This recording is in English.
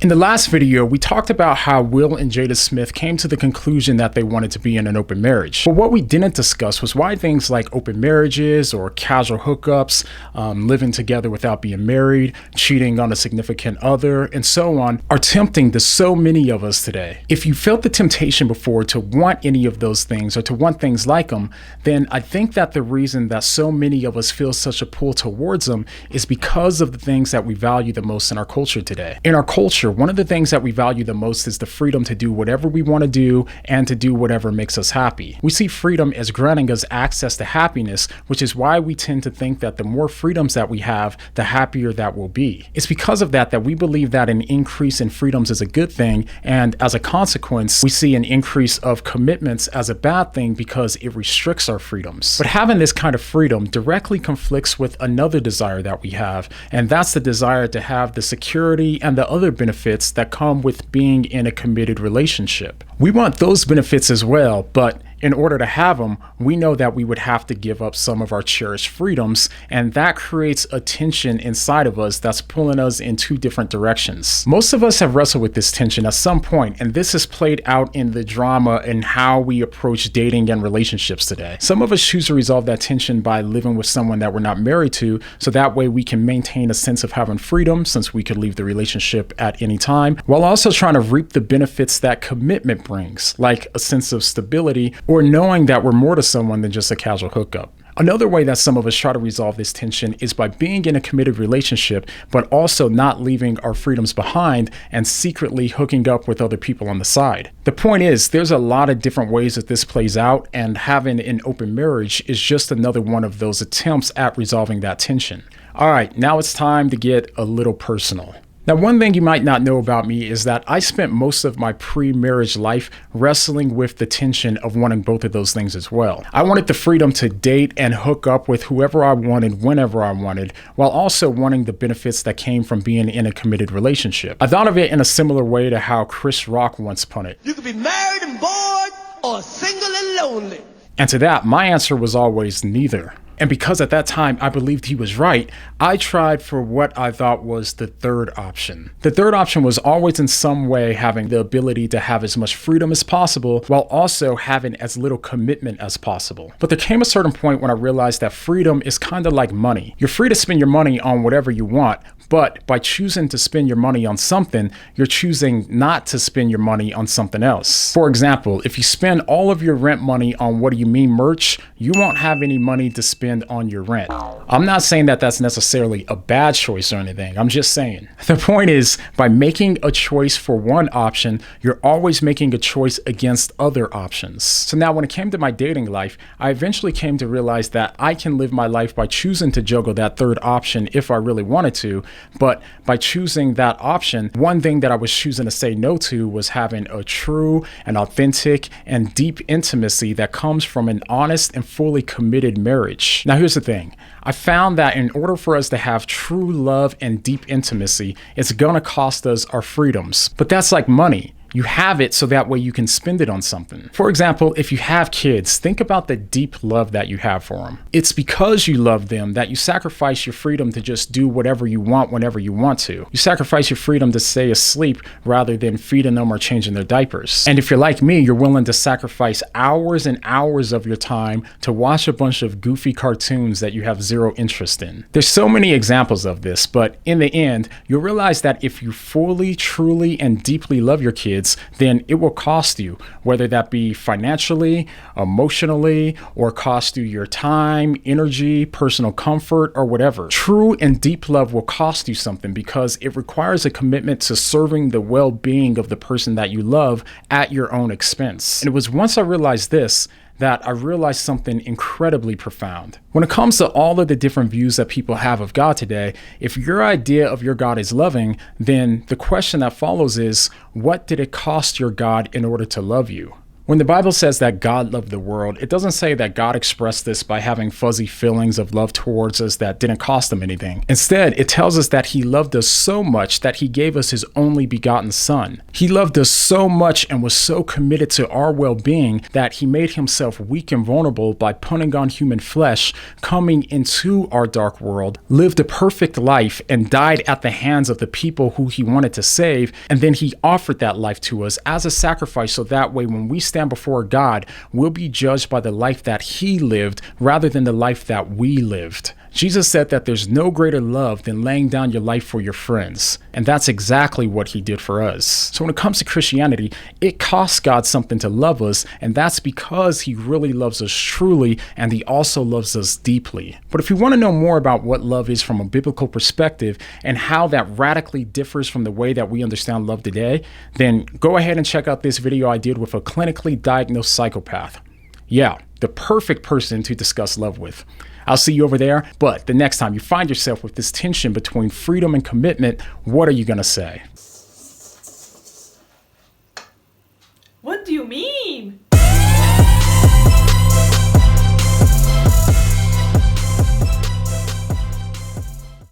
In the last video, we talked about how Will and Jada Smith came to the conclusion that they wanted to be in an open marriage. But what we didn't discuss was why things like open marriages or casual hookups, living together without being married, cheating on a significant other, and so on, are tempting to so many of us today. If you felt the temptation before to want any of those things or to want things like them, then I think that the reason that so many of us feel such a pull towards them is because of the things that we value the most in our culture today. In our culture, one of the things that we value the most is the freedom to do whatever we want to do and to do whatever makes us happy. We see freedom as granting us access to happiness, which is why we tend to think that the more freedoms that we have, the happier that we'll be. It's because of that we believe that an increase in freedoms is a good thing, and as a consequence, we see an increase of commitments as a bad thing because it restricts our freedoms. But having this kind of freedom directly conflicts with another desire that we have, and that's the desire to have the security and the other benefits that come with being in a committed relationship. We want those benefits as well, but in order to have them, we know that we would have to give up some of our cherished freedoms, and that creates a tension inside of us that's pulling us in two different directions. Most of us have wrestled with this tension at some point, and this is played out in the drama and how we approach dating and relationships today. Some of us choose to resolve that tension by living with someone that we're not married to, so that way we can maintain a sense of having freedom, since we could leave the relationship at any time, while also trying to reap the benefits that commitment brings, like a sense of stability or knowing that we're more to someone than just a casual hookup. Another way that some of us try to resolve this tension is by being in a committed relationship, but also not leaving our freedoms behind and secretly hooking up with other people on the side. The point is, there's a lot of different ways that this plays out, and having an open marriage is just another one of those attempts at resolving that tension. All right, now it's time to get a little personal. Now, one thing you might not know about me is that I spent most of my pre-marriage life wrestling with the tension of wanting both of those things as well. I wanted the freedom to date and hook up with whoever I wanted, whenever I wanted, while also wanting the benefits that came from being in a committed relationship. I thought of it in a similar way to how Chris Rock once put it. You could be married and bored or single and lonely. And to that, my answer was always neither. And because at that time I believed he was right, I tried for what I thought was the third option. The third option was always in some way having the ability to have as much freedom as possible while also having as little commitment as possible. But there came a certain point when I realized that freedom is kind of like money. You're free to spend your money on whatever you want, but by choosing to spend your money on something, you're choosing not to spend your money on something else. For example, if you spend all of your rent money on What Do You Mean merch, you won't have any money to spend on your rent. I'm not saying that that's necessarily a bad choice or anything. I'm just saying. The point is, by making a choice for one option, you're always making a choice against other options. So now when it came to my dating life, I eventually came to realize that I can live my life by choosing to juggle that third option if I really wanted to. But by choosing that option, one thing that I was choosing to say no to was having a true and authentic and deep intimacy that comes from an honest and fully committed marriage. Now, here's the thing. I found that in order for us to have true love and deep intimacy, it's gonna cost us our freedoms. But that's like money. You have it so that way you can spend it on something. For example, if you have kids, think about the deep love that you have for them. It's because you love them that you sacrifice your freedom to just do whatever you want whenever you want to. You sacrifice your freedom to stay asleep rather than feeding them or changing their diapers. And if you're like me, you're willing to sacrifice hours and hours of your time to watch a bunch of goofy cartoons that you have zero interest in. There's so many examples of this, but in the end, you'll realize that if you fully, truly, and deeply love your kids, then it will cost you, whether that be financially, emotionally, or cost you your time, energy, personal comfort, or whatever. True and deep love will cost you something because it requires a commitment to serving the well-being of the person that you love at your own expense. And it was once I realized this that I realized something incredibly profound. When it comes to all of the different views that people have of God today, if your idea of your God is loving, then the question that follows is, what did it cost your God in order to love you? When the Bible says that God loved the world, it doesn't say that God expressed this by having fuzzy feelings of love towards us that didn't cost him anything. Instead, it tells us that he loved us so much that he gave us his only begotten son. He loved us so much and was so committed to our well-being that he made himself weak and vulnerable by putting on human flesh, coming into our dark world, lived a perfect life, and died at the hands of the people who he wanted to save, and then he offered that life to us as a sacrifice so that way when we stand before God, we'll be judged by the life that he lived rather than the life that we lived. Jesus said that there's no greater love than laying down your life for your friends. And that's exactly what he did for us. So when it comes to Christianity, it costs God something to love us, and that's because he really loves us truly, and he also loves us deeply. But if you want to know more about what love is from a biblical perspective and how that radically differs from the way that we understand love today, then go ahead and check out this video I did with a clinically diagnosed psychopath. Yeah, the perfect person to discuss love with. I'll see you over there, but the next time you find yourself with this tension between freedom and commitment, what are you going to say?